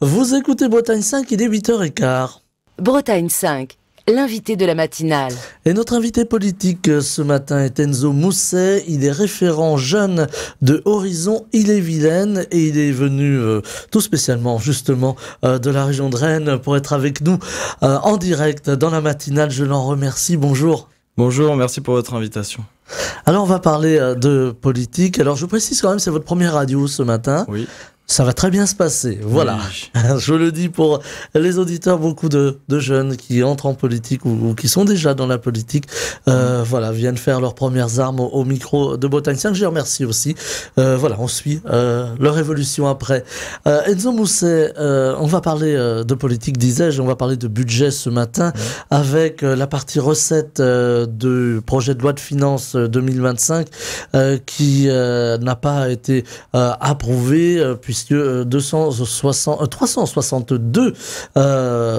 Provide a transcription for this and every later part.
Vous écoutez Bretagne 5, il est 8h15. Bretagne 5, l'invité de la matinale. Et notre invité politique ce matin est Enzo Mousset. Il est référent jeune de Horizon Ille-et-Vilaine et il est venu tout spécialement justement de la région de Rennes pour être avec nous en direct dans la matinale. Je l'en remercie. Bonjour. Bonjour, merci pour votre invitation. Alors on va parler de politique. Alors je précise quand même, c'est votre première radio ce matin. Oui. Ça va très bien se passer, voilà. Oui. Je le dis pour les auditeurs, beaucoup de jeunes qui entrent en politique ou qui sont déjà dans la politique, voilà, viennent faire leurs premières armes au micro de Bretagne 5. Je les remercie aussi. Voilà, on suit leur évolution après. Enzo Mousset, on va parler de politique, disais-je, on va parler de budget ce matin avec la partie recette du projet de loi de finances 2025 qui n'a pas été approuvé puisque 362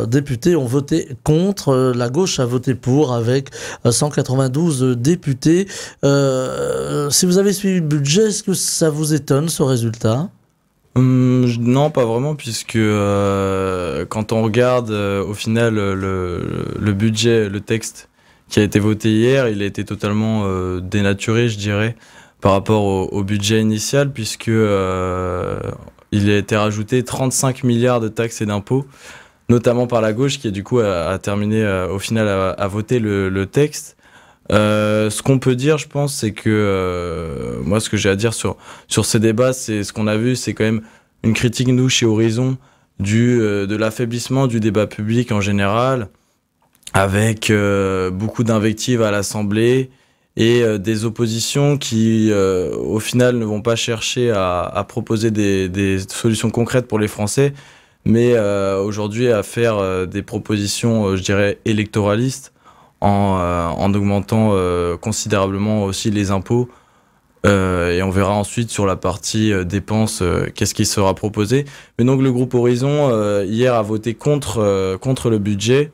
députés ont voté contre, la gauche a voté pour avec 192 députés. Si vous avez suivi le budget, est-ce que ça vous étonne ce résultat ? Non, pas vraiment, puisque quand on regarde au final le budget, le texte qui a été voté hier, il a été totalement dénaturé, je dirais, par rapport au budget initial, puisque il a été rajouté 35 milliards de taxes et d'impôts, notamment par la gauche, qui du coup a terminé au final à voter le texte. Ce qu'on peut dire, je pense, c'est que moi, ce que j'ai à dire sur ces débats, c'est ce qu'on a vu, c'est quand même une critique, nous, chez Horizon, de l'affaiblissement du débat public en général, avec beaucoup d'invectives à l'Assemblée, et des oppositions qui, au final, ne vont pas chercher à proposer des solutions concrètes pour les Français, mais aujourd'hui à faire des propositions, je dirais, électoralistes, en augmentant considérablement aussi les impôts. Et on verra ensuite sur la partie dépenses qu'est-ce qui sera proposé. Mais donc le groupe Horizon, hier, a voté contre le budget,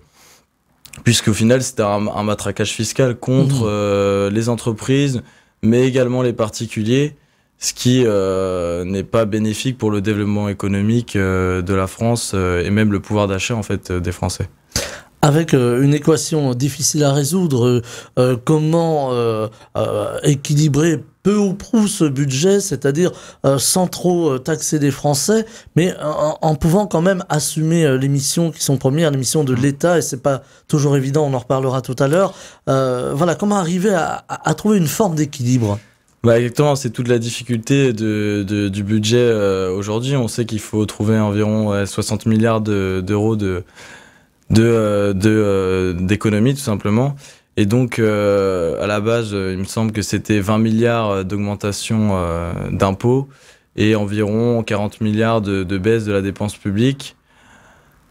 puisqu'au final, c'était un matraquage fiscal contre les entreprises, mais également les particuliers, ce qui n'est pas bénéfique pour le développement économique de la France et même le pouvoir d'achat en fait, des Français. Avec une équation difficile à résoudre, comment équilibrer peu ou prou ce budget, c'est-à-dire sans trop taxer les Français, mais en pouvant quand même assumer les missions qui sont premières, les missions de l'État, et c'est pas toujours évident, on en reparlera tout à l'heure. Voilà, comment arriver à trouver une forme d'équilibre ? Bah exactement, c'est toute la difficulté du budget aujourd'hui. On sait qu'il faut trouver environ 60 milliards d'euros d'économie, tout simplement. Et donc, à la base, il me semble que c'était 20 milliards d'augmentation d'impôts et environ 40 milliards de baisse de la dépense publique.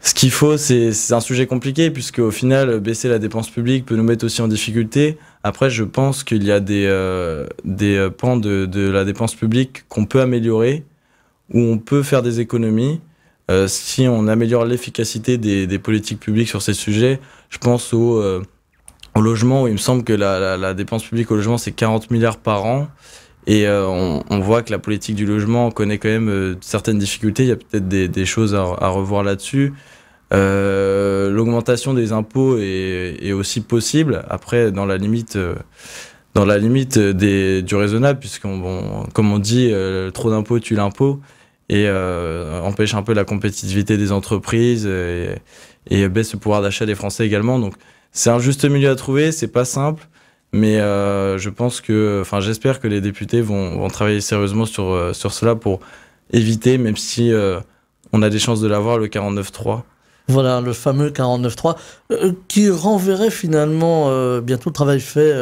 Ce qu'il faut, c'est un sujet compliqué, puisque au final, baisser la dépense publique peut nous mettre aussi en difficulté. Après, je pense qu'il y a des pans de la dépense publique qu'on peut améliorer, où on peut faire des économies. Si on améliore l'efficacité des politiques publiques sur ces sujets, je pense au logement, où il me semble que la dépense publique au logement, c'est 40 milliards par an. Et on voit que la politique du logement connaît quand même certaines difficultés. Il y a peut-être des choses à revoir là-dessus. L'augmentation des impôts est aussi possible, après dans la limite du raisonnable, comme on dit, trop d'impôts tue l'impôt, et empêche un peu la compétitivité des entreprises et baisse le pouvoir d'achat des Français également. Donc c'est un juste milieu à trouver, c'est pas simple, mais je pense j'espère que les députés vont travailler sérieusement sur cela pour éviter, même si on a des chances de l'avoir, le 49.3. Voilà, le fameux 49.3 qui renverrait finalement bientôt le travail fait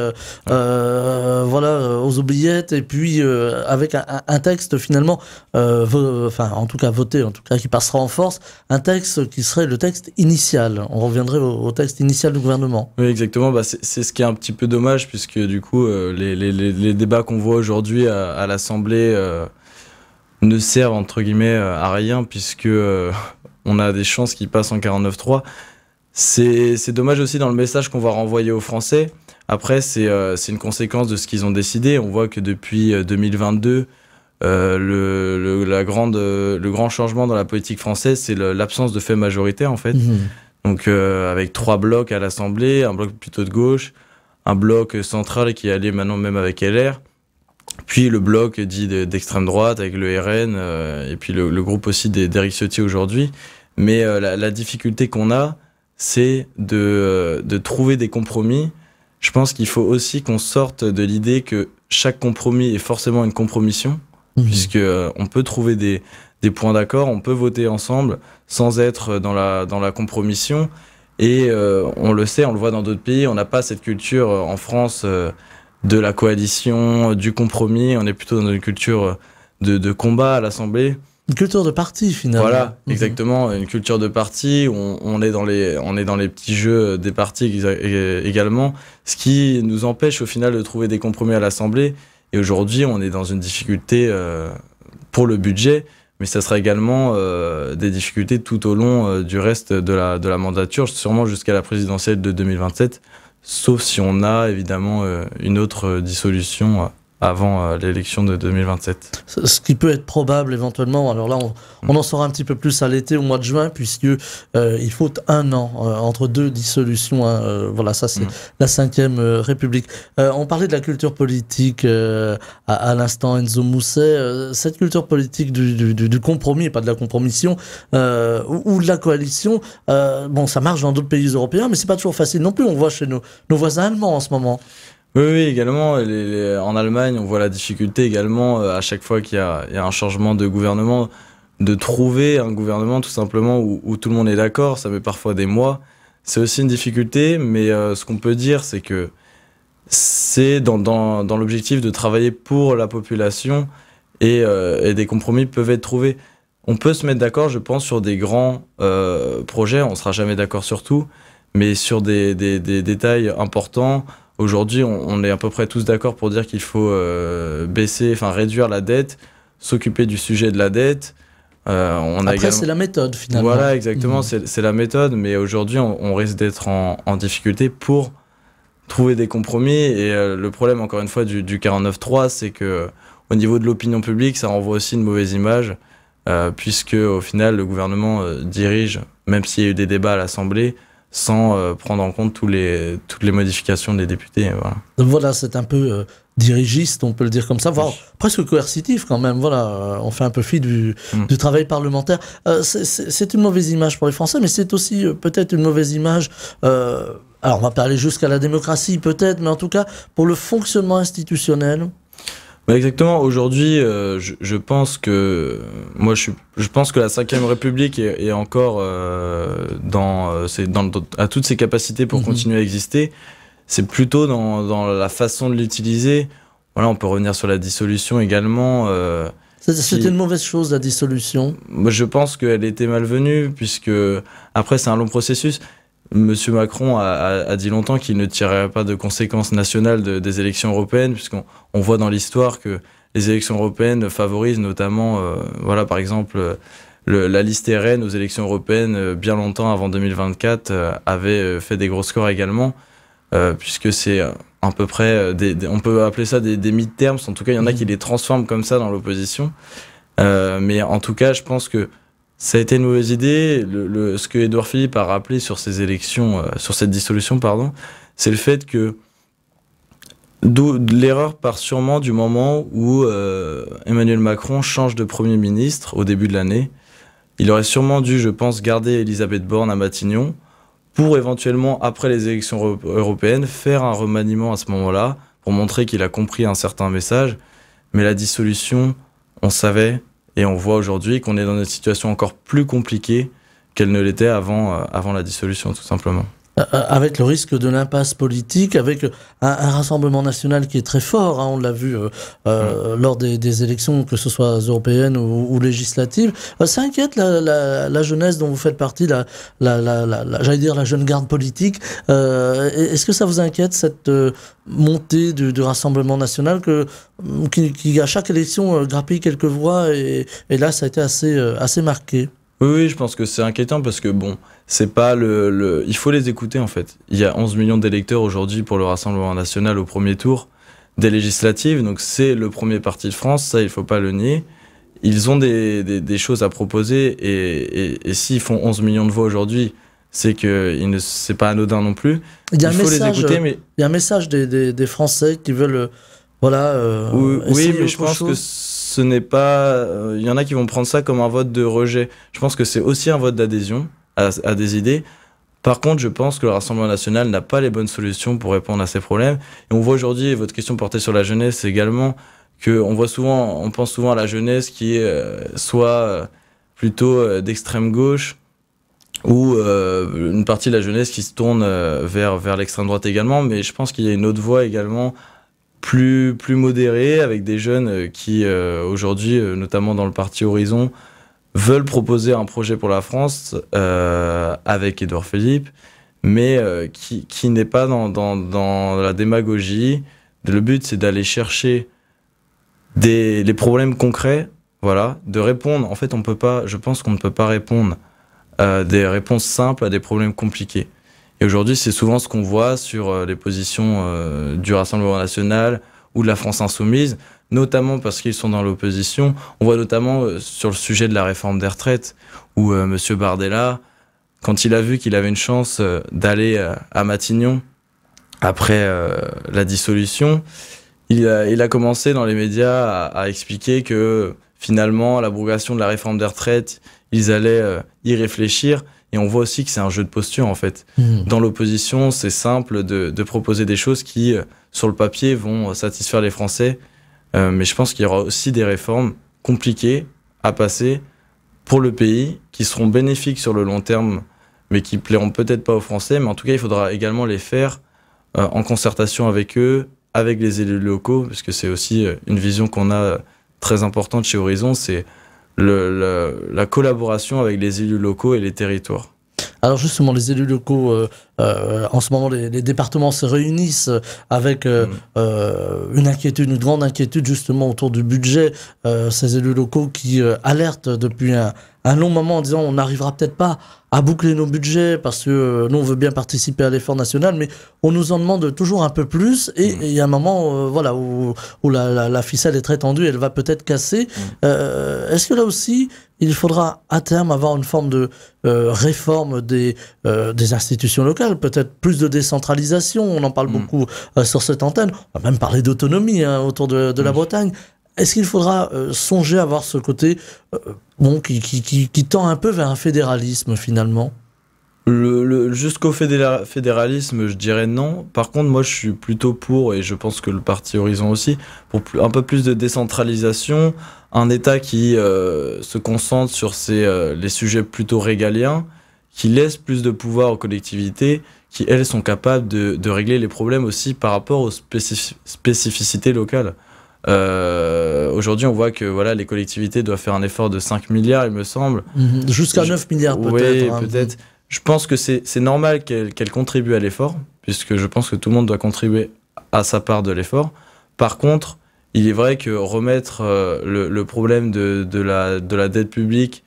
voilà, aux oubliettes, et puis avec un texte finalement, en tout cas voté, en tout cas qui passera en force, un texte qui serait le texte initial. On reviendrait au texte initial du gouvernement. Oui, exactement. Bah, c'est ce qui est un petit peu dommage, puisque du coup, les débats qu'on voit aujourd'hui à l'Assemblée ne servent entre guillemets à rien, puisque on a des chances qu'ils passent en 49.3. C'est dommage aussi dans le message qu'on va renvoyer aux Français. Après, c'est une conséquence de ce qu'ils ont décidé. On voit que depuis 2022, le grand changement dans la politique française, c'est l'absence de fait majoritaire, en fait. Donc, avec 3 blocs à l'Assemblée, un bloc plutôt de gauche, un bloc central qui est allié maintenant même avec LR, puis le bloc dit d'extrême droite avec le RN, et puis le groupe aussi d'Éric Ciotti aujourd'hui. Mais la difficulté qu'on a, c'est de trouver des compromis. Je pense qu'il faut aussi qu'on sorte de l'idée que chaque compromis est forcément une compromission, puisque on peut trouver des points d'accord, on peut voter ensemble sans être dans la compromission. Et on le sait, on le voit dans d'autres pays, on n'a pas cette culture en France de la coalition, du compromis. On est plutôt dans une culture de combat à l'Assemblée. Une culture de parti, finalement. Voilà, exactement, une culture de parti. On est dans les petits jeux des partis également, ce qui nous empêche au final de trouver des compromis à l'Assemblée. Et aujourd'hui, on est dans une difficulté pour le budget, mais ça sera également des difficultés tout au long du reste de la mandature, sûrement jusqu'à la présidentielle de 2027, sauf si on a évidemment une autre dissolution avant l'élection de 2027. Ce qui peut être probable éventuellement, alors là on en saura un petit peu plus à l'été, au mois de juin, puisque il faut 1 an entre 2 dissolutions. Voilà, ça c'est la 5e République. On parlait de la culture politique à l'instant, Enzo Mousset. Cette culture politique du compromis, et pas de la compromission, ou de la coalition, bon, ça marche dans d'autres pays européens, mais c'est pas toujours facile non plus. On voit chez nos voisins allemands en ce moment. Oui, également. En Allemagne, on voit la difficulté également, à chaque fois qu'il y a un changement de gouvernement, de trouver un gouvernement tout simplement où tout le monde est d'accord. Ça met parfois des mois. C'est aussi une difficulté, mais ce qu'on peut dire, c'est que c'est dans l'objectif de travailler pour la population et des compromis peuvent être trouvés. On peut se mettre d'accord, je pense, sur des grands projets. On ne sera jamais d'accord sur tout, mais sur des détails importants. Aujourd'hui, on est à peu près tous d'accord pour dire qu'il faut réduire la dette, s'occuper du sujet de la dette. Après, c'est la méthode, finalement. Voilà, exactement, c'est la méthode. Mais aujourd'hui, on risque d'être en difficulté pour trouver des compromis. Et le problème, encore une fois, du 49.3, c'est que au niveau de l'opinion publique, ça renvoie aussi une mauvaise image, puisque au final, le gouvernement dirige, même s'il y a eu des débats à l'Assemblée, sans prendre en compte toutes les modifications des députés. Voilà. Donc voilà, c'est un peu dirigiste, on peut le dire comme ça, voire presque coercitif quand même. Voilà, on fait un peu fi du travail parlementaire. C'est une mauvaise image pour les Français, mais c'est aussi peut-être une mauvaise image. Alors on va pas aller jusqu'à la démocratie peut-être, mais en tout cas pour le fonctionnement institutionnel. Exactement. Aujourd'hui, je pense que je pense que la 5e République est encore à toutes ses capacités pour continuer à exister. C'est plutôt dans la façon de l'utiliser. Voilà, on peut revenir sur la dissolution également. C'était une mauvaise chose, la dissolution. Je pense qu'elle était malvenue, puisque après c'est un long processus. Monsieur Macron a dit longtemps qu'il ne tirerait pas de conséquences nationales des élections européennes, puisqu'on voit dans l'histoire que les élections européennes favorisent notamment, par exemple, la liste RN aux élections européennes, bien longtemps avant 2024, avait fait des gros scores également, puisque c'est à peu près, on peut appeler ça des mid-terms, en tout cas il y en a qui les transforment comme ça dans l'opposition, mais en tout cas je pense que ça a été une mauvaise idée. Ce que Édouard Philippe a rappelé sur ces élections, sur cette dissolution, c'est le fait que l'erreur part sûrement du moment où Emmanuel Macron change de Premier ministre au début de l'année. Il aurait sûrement dû, je pense, garder Elisabeth Borne à Matignon pour éventuellement, après les élections européennes, faire un remaniement à ce moment-là pour montrer qu'il a compris un certain message. Mais la dissolution, on savait... Et on voit aujourd'hui qu'on est dans une situation encore plus compliquée qu'elle ne l'était avant la dissolution, tout simplement. Avec le risque de l'impasse politique, avec un Rassemblement national qui est très fort, on l'a vu lors des élections, que ce soit européennes ou législatives. Ça inquiète la jeunesse dont vous faites partie, j'allais dire la jeune garde politique. Est-ce que ça vous inquiète, cette montée du Rassemblement national qui à chaque élection grappille quelques voix et là ça a été assez marqué? Oui, je pense que c'est inquiétant parce que c'est pas il faut les écouter en fait. Il y a 11 millions d'électeurs aujourd'hui pour le Rassemblement national au premier tour. des législatives, donc c'est le premier parti de France, ça il faut pas le nier. Ils ont des choses à proposer et s'ils font 11 millions de voix aujourd'hui, c'est que c'est pas anodin non plus. Il y a faut les écouter, mais il y a un message des Français qui veulent oui, mais je pense que ce n'est pas. Il y en a qui vont prendre ça comme un vote de rejet. Je pense que c'est aussi un vote d'adhésion à des idées. Par contre, je pense que le Rassemblement national n'a pas les bonnes solutions pour répondre à ces problèmes. Et on voit aujourd'hui, et votre question portée sur la jeunesse également, on pense souvent à la jeunesse qui est soit plutôt d'extrême gauche, ou une partie de la jeunesse qui se tourne vers l'extrême droite également. Mais je pense qu'il y a une autre voie également plus modérée, avec des jeunes qui aujourd'hui, notamment dans le parti Horizon, veulent proposer un projet pour la France avec Édouard Philippe, mais qui n'est pas dans la démagogie. Le but, c'est d'aller chercher les problèmes concrets, voilà, de répondre. En fait, je pense qu'on ne peut pas répondre des réponses simples à des problèmes compliqués. Et aujourd'hui, c'est souvent ce qu'on voit sur les positions du Rassemblement national ou de la France insoumise, notamment parce qu'ils sont dans l'opposition. On voit notamment sur le sujet de la réforme des retraites, où M. Bardella, quand il a vu qu'il avait une chance d'aller à Matignon après la dissolution, il a commencé dans les médias à expliquer que finalement, l'abrogation de la réforme des retraites, ils allaient y réfléchir. Et on voit aussi que c'est un jeu de posture, en fait. Dans l'opposition, c'est simple de proposer des choses qui, sur le papier, vont satisfaire les Français. Mais je pense qu'il y aura aussi des réformes compliquées à passer pour le pays, qui seront bénéfiques sur le long terme, mais qui plairont peut-être pas aux Français. Mais en tout cas, il faudra également les faire en concertation avec eux, avec les élus locaux, parce que c'est aussi une vision qu'on a très importante chez Horizon, c'est la collaboration avec les élus locaux et les territoires. Alors justement, les élus locaux, en ce moment, les départements se réunissent avec une grande inquiétude justement autour du budget. Ces élus locaux qui alertent depuis un long moment en disant on n'arrivera peut-être pas à boucler nos budgets parce que nous on veut bien participer à l'effort national, mais on nous en demande toujours un peu plus et il y a un moment où la ficelle est très tendue, elle va peut-être casser. Est-ce que là aussi il faudra à terme avoir une forme de réforme des institutions locales, peut-être plus de décentralisation, on en parle beaucoup sur cette antenne, on va même parler d'autonomie autour de la Bretagne. Est-ce qu'il faudra songer à avoir ce côté qui tend un peu vers un fédéralisme finalement ? Jusqu'au fédéralisme, je dirais non. Par contre, moi, je suis plutôt pour, et je pense que le parti Horizon aussi, pour un peu plus de décentralisation, un État qui se concentre sur les sujets plutôt régaliens, qui laisse plus de pouvoir aux collectivités, qui, elles, sont capables de régler les problèmes aussi par rapport aux spécificités locales. Aujourd'hui, on voit que les collectivités doivent faire un effort de 5 milliards, il me semble. Jusqu'à 9 milliards peut-être. Oui, peut-être. Je pense que c'est normal qu'elle contribue à l'effort, puisque je pense que tout le monde doit contribuer à sa part de l'effort. Par contre, il est vrai que remettre le problème de la dette publique,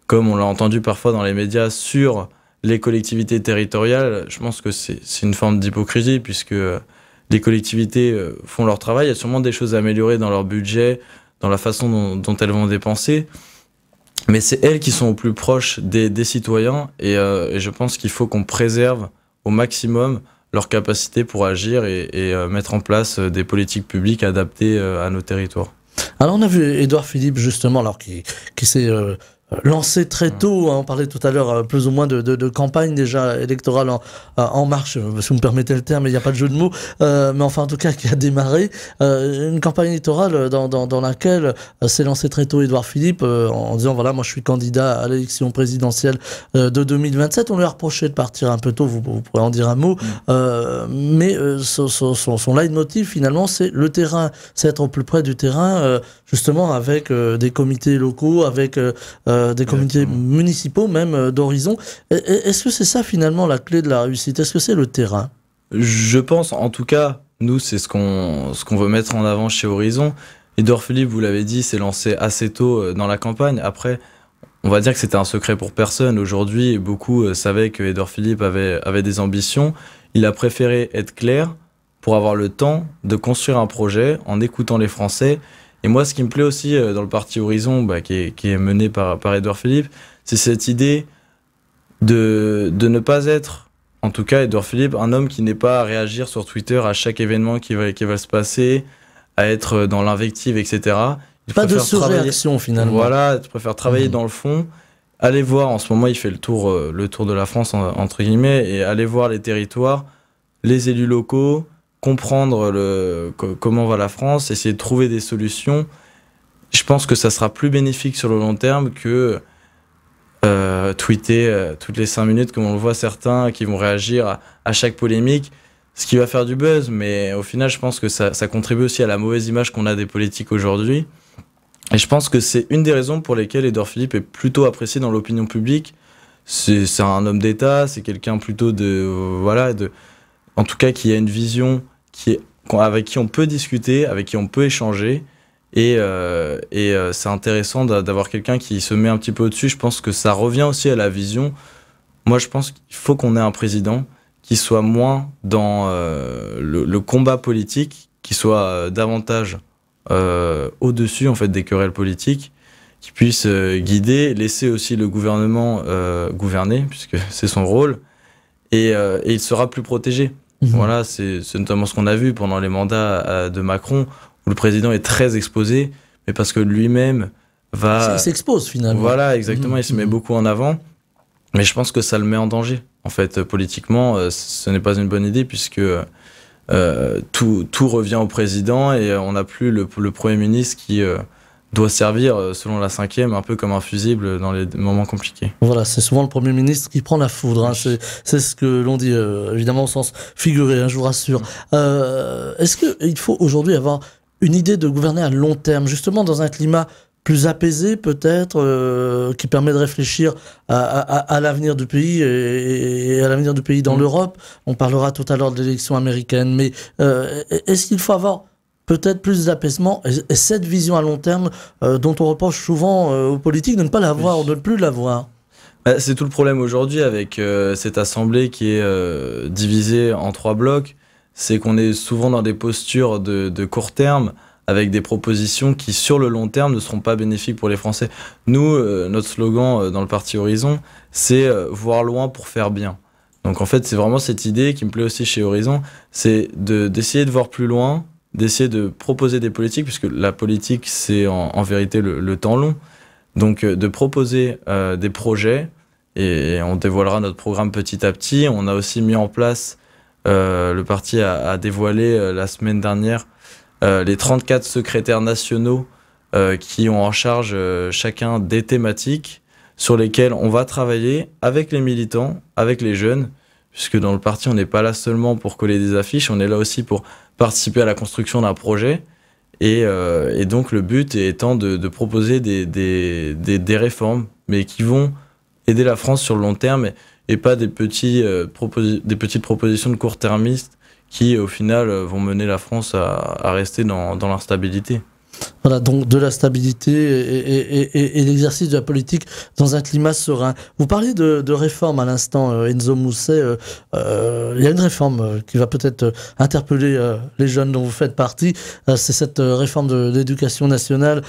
comme on l'a entendu parfois dans les médias, sur les collectivités territoriales, je pense que c'est une forme d'hypocrisie, puisque les collectivités font leur travail. Il y a sûrement des choses à améliorer dans leur budget, dans la façon dont elles vont dépenser. Mais c'est elles qui sont au plus proches des citoyens. Et je pense qu'il faut qu'on préserve au maximum leur capacité pour agir et mettre en place des politiques publiques adaptées à nos territoires. Alors on a vu Édouard Philippe justement, qui s'est lancé très tôt, on parlait tout à l'heure plus ou moins de campagne déjà électorale en marche, si vous me permettez le terme, il n'y a pas de jeu de mots, mais enfin en tout cas qui a démarré une campagne électorale dans laquelle s'est lancé très tôt Édouard Philippe en disant voilà, moi je suis candidat à l'élection présidentielle de 2027. On lui a reproché de partir un peu tôt, vous pourrez en dire un mot, mais son leitmotiv finalement c'est le terrain, c'est être au plus près du terrain, justement avec des comités locaux, avec des comités municipaux même d'Horizon. Est-ce que c'est ça finalement la clé de la réussite ? Est-ce que c'est le terrain ? Je pense, en tout cas, nous c'est ce qu'on veut mettre en avant chez Horizon. Édouard Philippe, vous l'avez dit, s'est lancé assez tôt dans la campagne. Après, on va dire que c'était un secret pour personne. Aujourd'hui, beaucoup savaient que Édouard Philippe avait des ambitions. Il a préféré être clair, pour avoir le temps de construire un projet en écoutant les Français. Et moi, ce qui me plaît aussi dans le parti Horizon, qui est mené par Édouard Philippe, c'est cette idée de ne pas être, en tout cas Édouard Philippe, un homme qui n'est pas à réagir sur Twitter à chaque événement qui va se passer, à être dans l'invective, etc. Pas de surréaction finalement. Voilà, tu préfères travailler dans le fond. Allez voir, en ce moment il fait le tour de la France entre guillemets, et aller voir les territoires, les élus locaux, comprendre comment va la France, essayer de trouver des solutions. Je pense que ça sera plus bénéfique sur le long terme que tweeter toutes les 5 minutes, comme on le voit certains qui vont réagir à chaque polémique, ce qui va faire du buzz, mais au final je pense que ça contribue aussi à la mauvaise image qu'on a des politiques aujourd'hui. Et je pense que c'est une des raisons pour lesquelles Édouard Philippe est plutôt apprécié dans l'opinion publique. C'est un homme d'État, c'est quelqu'un plutôt en tout cas qui a une vision avec qui on peut discuter, avec qui on peut échanger. Et c'est intéressant d'avoir quelqu'un qui se met un petit peu au-dessus. Je pense que ça revient aussi à la vision. Moi, je pense qu'il faut qu'on ait un président qui soit moins dans le combat politique, qui soit davantage au-dessus en fait des querelles politiques, qui puisse guider, laisser aussi le gouvernement gouverner, puisque c'est son rôle, et il sera plus protégé. Voilà, c'est notamment ce qu'on a vu pendant les mandats de Macron, où le président est très exposé, mais parce que lui-même il s'expose finalement. Voilà, exactement, il se met beaucoup en avant, mais je pense que ça le met en danger. En fait, politiquement, ce n'est pas une bonne idée, puisque tout revient au président et on n'a plus le Premier ministre qui doit servir, selon la 5e, un peu comme un fusible dans les moments compliqués. Voilà, c'est souvent le Premier ministre qui prend la foudre. Hein. C'est ce que l'on dit, évidemment, au sens figuré, hein, je vous rassure. Est-ce qu'il faut aujourd'hui avoir une idée de gouverner à long terme, justement dans un climat plus apaisé peut-être, qui permet de réfléchir à l'avenir du pays et à l'avenir du pays dans l'Europe. On parlera tout à l'heure de l'élection américaine, mais est-ce qu'il faut avoir peut-être plus d'apaisement et cette vision à long terme dont on reproche souvent aux politiques de ne pas l'avoir ou de ne plus l'avoir? C'est tout le problème aujourd'hui avec cette assemblée qui est divisée en 3 blocs, c'est qu'on est souvent dans des postures de court terme, avec des propositions qui, sur le long terme, ne seront pas bénéfiques pour les Français. Nous, notre slogan dans le parti Horizon, c'est « voir loin pour faire bien ». Donc en fait, c'est vraiment cette idée qui me plaît aussi chez Horizon, c'est d'essayer de voir plus loin, d'essayer de proposer des politiques, puisque la politique, c'est en vérité le temps long. Donc de proposer des projets, et on dévoilera notre programme petit à petit. On a aussi mis en place, le parti a dévoilé la semaine dernière, les 34 secrétaires nationaux qui ont en charge chacun des thématiques sur lesquelles on va travailler avec les militants, avec les jeunes, puisque dans le parti, on n'est pas là seulement pour coller des affiches, on est là aussi pour participer à la construction d'un projet. Et donc le but étant de proposer des réformes, mais qui vont aider la France sur le long terme et pas des petites propositions de court-termistes qui, au final, vont mener la France à rester dans l'instabilité. Voilà, donc de la stabilité et l'exercice de la politique dans un climat serein. Vous parliez de réforme à l'instant, Enzo Mousset. Il y a une réforme qui va peut-être interpeller les jeunes dont vous faites partie. C'est cette réforme de l'éducation nationale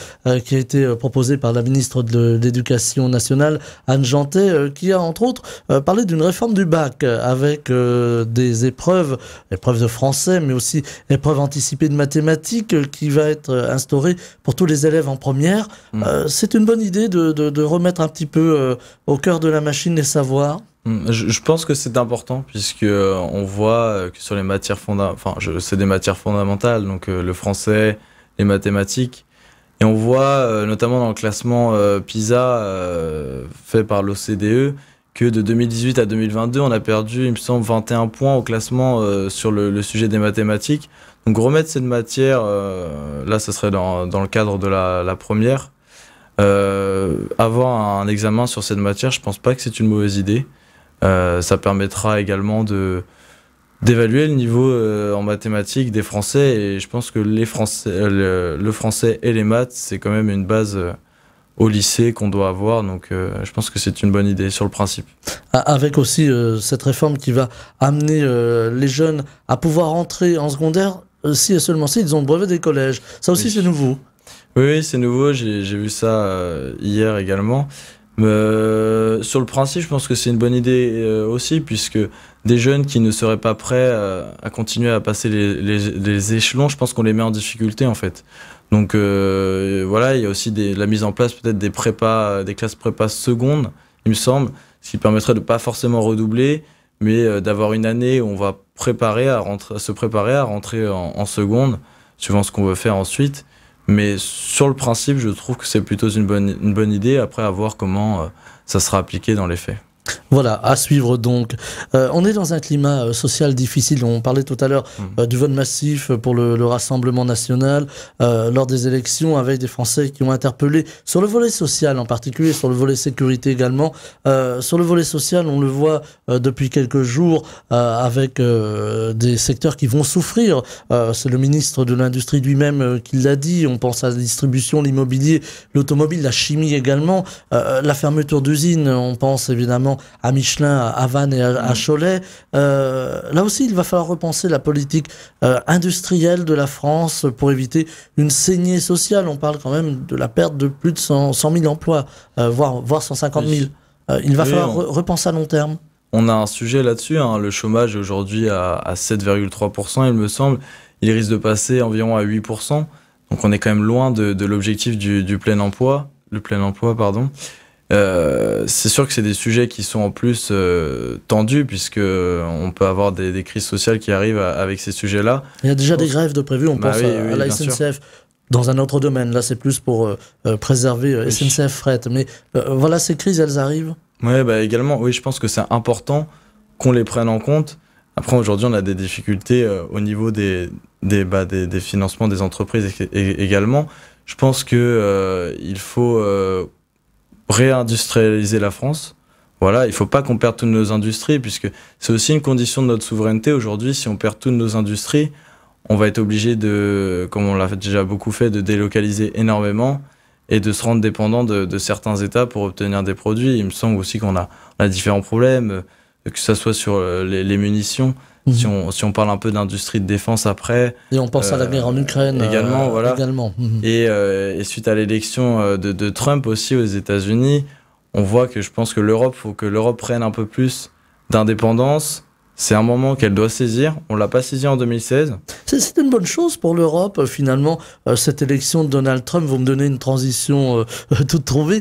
qui a été proposée par la ministre de l'Éducation nationale, Anne Jantet, qui a entre autres parlé d'une réforme du bac avec des épreuves de français, mais aussi épreuves anticipées de mathématiques qui va être instaurée pour tous les élèves en première. C'est une bonne idée de remettre un petit peu au cœur de la machine les savoirs. Je pense que c'est important, puisque on voit que sur les matières c'est des matières fondamentales, donc le français, les mathématiques, et on voit notamment dans le classement PISA fait par l'OCDE que de 2018 à 2022, on a perdu, il me semble, 21 points au classement sur le sujet des mathématiques. Donc remettre cette matière, là ce serait dans le cadre de la première, avoir un examen sur cette matière, je pense pas que c'est une mauvaise idée. Ça permettra également d'évaluer le niveau en mathématiques des Français, et je pense que le français et les maths, c'est quand même une base au lycée qu'on doit avoir. Donc je pense que c'est une bonne idée sur le principe. Avec aussi cette réforme qui va amener les jeunes à pouvoir entrer en secondaire si et seulement si ils ont le brevet des collèges. Ça aussi, c'est nouveau. Oui, c'est nouveau. J'ai vu ça hier également. Sur le principe, je pense que c'est une bonne idée aussi, puisque des jeunes qui ne seraient pas prêts à continuer à passer les échelons, je pense qu'on les met en difficulté en fait. Donc voilà, il y a aussi la mise en place peut-être des classes prépa secondes, il me semble, ce qui permettrait de pas forcément redoubler, mais d'avoir une année où on va se préparer à rentrer en seconde, suivant ce qu'on veut faire ensuite. Mais sur le principe, je trouve que c'est plutôt une bonne idée, après à voir comment ça sera appliqué dans les faits. Voilà, à suivre donc. On est dans un climat social difficile. On parlait tout à l'heure du vote massif pour le Rassemblement national lors des élections, avec des Français qui ont interpellé sur le volet social en particulier, sur le volet sécurité également. Sur le volet social, on le voit depuis quelques jours avec des secteurs qui vont souffrir. C'est le ministre de l'Industrie lui-même qui l'a dit. On pense à la distribution, l'immobilier, l'automobile, la chimie également. La fermeture d'usines, on pense évidemment à Michelin, à Vannes et à Cholet. Là aussi, il va falloir repenser la politique industrielle de la France pour éviter une saignée sociale. On parle quand même de la perte de plus de 100 000 emplois, voire 150 000. Il va falloir repenser à long terme. On a un sujet là-dessus. Le chômage aujourd'hui à 7,3%, il me semble. Il risque de passer environ à 8%. Donc on est quand même loin de l'objectif du plein emploi. Le plein emploi, pardon. C'est sûr que c'est des sujets qui sont en plus tendus, puisque on peut avoir des crises sociales qui arrivent avec ces sujets-là. Il y a déjà des grèves de prévues, on pense à la SNCF. Sûr. Dans un autre domaine, là c'est plus pour préserver SNCF Fret. Mais voilà, ces crises, elles arrivent. Oui, également, oui, je pense que c'est important qu'on les prenne en compte. Après, aujourd'hui, on a des difficultés au niveau des financements des entreprises également. Je pense que il faut réindustrialiser la France. Voilà, il faut pas qu'on perde toutes nos industries, puisque c'est aussi une condition de notre souveraineté. Aujourd'hui, si on perd toutes nos industries, on va être obligé comme on l'a déjà beaucoup fait, de délocaliser énormément et de se rendre dépendant de certains États pour obtenir des produits. Il me semble aussi qu'on a différents problèmes, que ce soit sur les munitions. Si on parle un peu d'industrie de défense après. Et on pense à la guerre en Ukraine. Également, voilà. Également. Et suite à l'élection de Trump aussi aux États-Unis, on voit que je pense que faut que l'Europe prenne un peu plus d'indépendance. C'est un moment qu'elle doit saisir. On l'a pas saisi en 2016. C'est une bonne chose pour l'Europe, finalement. Cette élection de Donald Trump, vous me donnez une transition toute trouvée.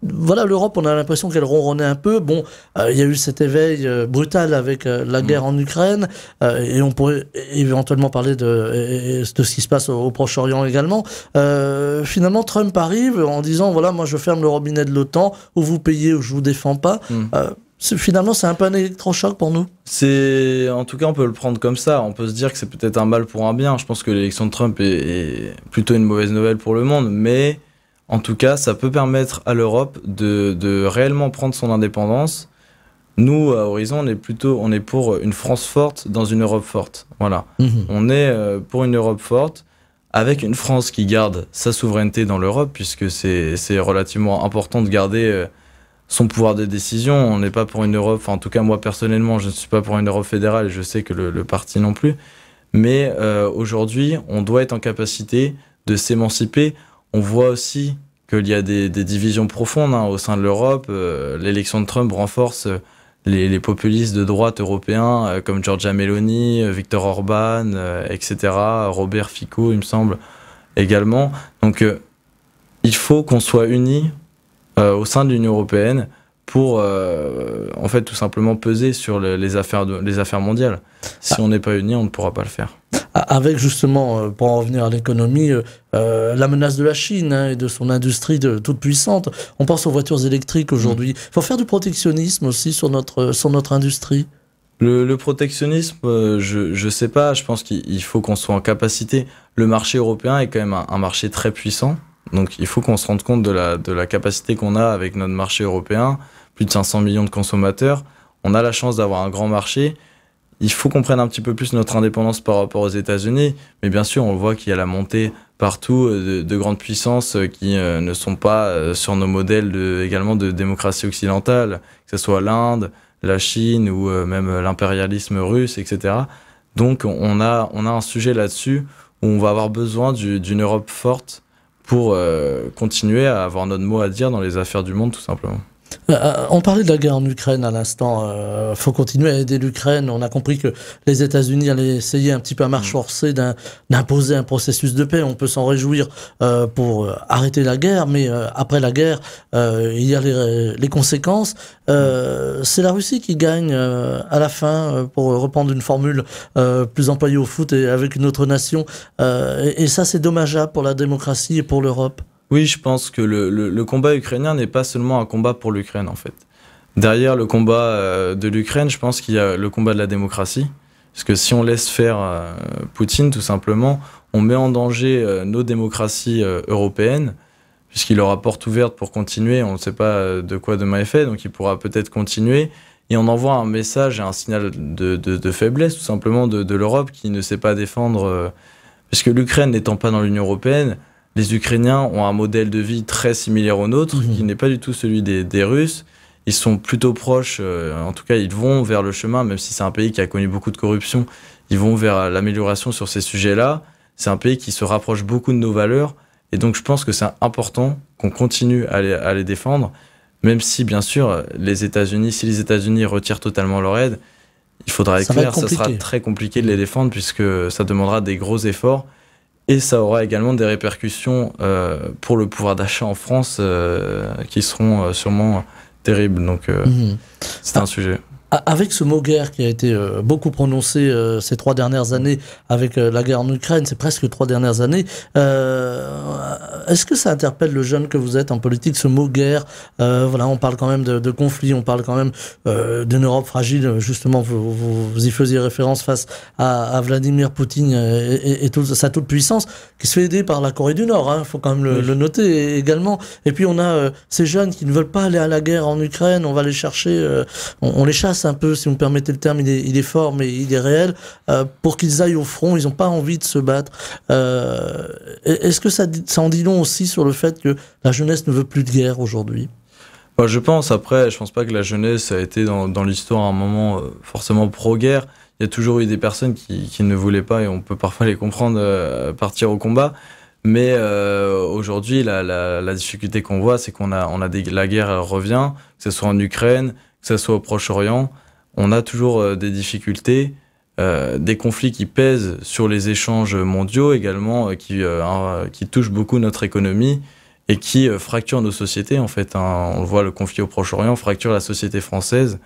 Voilà, l'Europe, on a l'impression qu'elle ronronnait un peu. Bon, il y a eu cet éveil brutal avec la guerre en Ukraine, et on pourrait éventuellement parler de ce qui se passe au Proche-Orient également. Finalement, Trump arrive en disant, voilà, moi je ferme le robinet de l'OTAN, ou vous payez ou je vous défends pas. Finalement, c'est un peu un électrochoc pour nous. En tout cas, on peut le prendre comme ça. On peut se dire que c'est peut-être un mal pour un bien. Je pense que l'élection de Trump est plutôt une mauvaise nouvelle pour le monde. Mais en tout cas, ça peut permettre à l'Europe de réellement prendre son indépendance. Nous, à Horizon, on est pour une France forte dans une Europe forte. Voilà. On est pour une Europe forte, avec une France qui garde sa souveraineté dans l'Europe, puisque c'est relativement important de garder son pouvoir de décision. On n'est pas pour une Europe, en tout cas moi personnellement, je ne suis pas pour une Europe fédérale, et je sais que le parti non plus. Mais aujourd'hui, on doit être en capacité de s'émanciper. On voit aussi qu'il y a des divisions profondes au sein de l'Europe. L'élection de Trump renforce les populistes de droite européens comme Giorgia Meloni, Viktor Orban, etc. Robert Fico, il me semble, également. Donc il faut qu'on soit unis au sein de l'Union européenne pour en fait tout simplement peser sur les affaires mondiales. Si on n'est pas unis, on ne pourra pas le faire. Avec justement, pour en revenir à l'économie, la menace de la Chine et de son industrie toute puissante. On pense aux voitures électriques aujourd'hui. Il faut faire du protectionnisme aussi sur notre industrie. Le protectionnisme, je sais pas. Je pense qu'il faut qu'on soit en capacité. Le marché européen est quand même un marché très puissant. Donc il faut qu'on se rende compte de la capacité qu'on a avec notre marché européen, plus de 500 millions de consommateurs. On a la chance d'avoir un grand marché. il faut qu'on prenne un petit peu plus notre indépendance par rapport aux États-Unis. Mais bien sûr, on voit qu'il y a la montée partout de grandes puissances qui ne sont pas sur nos modèles également de démocratie occidentale, que ce soit l'Inde, la Chine ou même l'impérialisme russe, etc. Donc on a un sujet là-dessus où on va avoir besoin d'une Europe forte pour continuer à avoir notre mot à dire dans les affaires du monde, tout simplement. On parlait de la guerre en Ukraine à l'instant. Faut continuer à aider l'Ukraine. On a compris que les États-Unis allaient essayer un petit peu à marche forcée d'imposer un processus de paix. On peut s'en réjouir pour arrêter la guerre, mais après la guerre, il y a les conséquences. C'est la Russie qui gagne à la fin, pour reprendre une formule plus employée au foot et avec une autre nation. Et ça, c'est dommageable pour la démocratie et pour l'Europe. Oui, je pense que le combat ukrainien n'est pas seulement un combat pour l'Ukraine, en fait. Derrière le combat de l'Ukraine, je pense qu'il y a le combat de la démocratie. Parce que si on laisse faire Poutine, tout simplement, on met en danger nos démocraties européennes, puisqu'il aura porte ouverte pour continuer. On ne sait pas de quoi demain est fait, donc il pourra peut-être continuer. Et on envoie un message et un signal de faiblesse, tout simplement, de l'Europe qui ne sait pas défendre... Puisque l'Ukraine n'étant pas dans l'Union européenne, les Ukrainiens ont un modèle de vie très similaire au nôtre, qui n'est pas du tout celui des Russes. Ils sont plutôt proches, en tout cas ils vont vers le chemin, même si c'est un pays qui a connu beaucoup de corruption, ils vont vers l'amélioration sur ces sujets-là. C'est un pays qui se rapproche beaucoup de nos valeurs, et donc je pense que c'est important qu'on continue à les défendre, même si bien sûr si les États-Unis retirent totalement leur aide, il faudra écrire, ça sera très compliqué de les défendre, puisque ça demandera des gros efforts. Et ça aura également des répercussions pour le pouvoir d'achat en France qui seront sûrement terribles. Donc, c'est un sujet. Avec ce mot guerre qui a été beaucoup prononcé ces 3 dernières années, avec la guerre en Ukraine, c'est presque 3 dernières années, est-ce que ça interpelle le jeune que vous êtes en politique, ce mot guerre? Voilà, on parle quand même de conflit, on parle quand même d'une Europe fragile, justement, vous y faisiez référence face à Vladimir Poutine et sa toute-puissance, qui se fait aider par la Corée du Nord, faut quand même le noter également. Et puis on a ces jeunes qui ne veulent pas aller à la guerre en Ukraine, on va les chercher, on les chasse un peu, si vous me permettez le terme, il est fort, mais il est réel, pour qu'ils aillent au front, ils n'ont pas envie de se battre. Est-ce que ça en dit long aussi sur le fait que la jeunesse ne veut plus de guerre aujourd'hui? Je pense pas que la jeunesse a été dans l'histoire à un moment forcément pro-guerre. Il y a toujours eu des personnes qui ne voulaient pas, et on peut parfois les comprendre, partir au combat. Mais aujourd'hui, la difficulté qu'on voit, c'est la guerre revient, que ce soit en Ukraine, que ce soit au Proche-Orient, on a toujours des difficultés, des conflits qui pèsent sur les échanges mondiaux également, qui touchent beaucoup notre économie et qui fracturent nos sociétés, en fait. On le voit, le conflit au Proche-Orient fracture la société française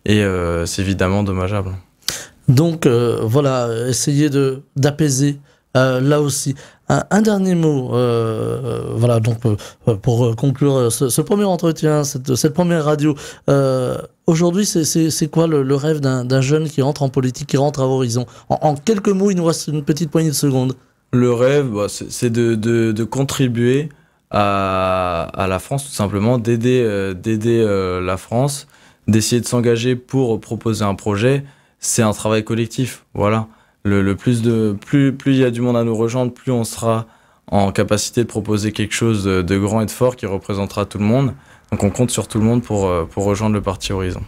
et c'est évidemment dommageable. Donc voilà, essayer d'apaiser là aussi. Un dernier mot, voilà, donc pour conclure ce premier entretien, cette première radio. Aujourd'hui, c'est quoi le rêve d'un jeune qui rentre en politique, qui rentre à Horizon? En quelques mots, il nous reste une petite poignée de secondes. Le rêve, c'est de contribuer à la France, tout simplement, d'aider la France, d'essayer de s'engager pour proposer un projet. C'est un travail collectif, voilà. Plus il y a du monde à nous rejoindre, plus on sera en capacité de proposer quelque chose de grand et de fort qui représentera tout le monde. Donc on compte sur tout le monde pour rejoindre le parti Horizon.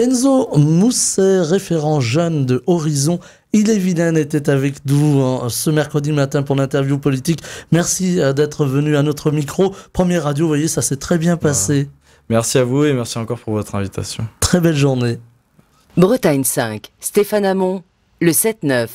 Enzo Mousset, référent jeune de Horizon, Ille-et-Vilaine, était avec nous ce mercredi matin pour l'interview politique. Merci d'être venu à notre micro. Première radio, vous voyez, ça s'est très bien passé. Voilà. Merci à vous et merci encore pour votre invitation. Très belle journée. Bretagne 5, Stéphane Hamon, le 7-9.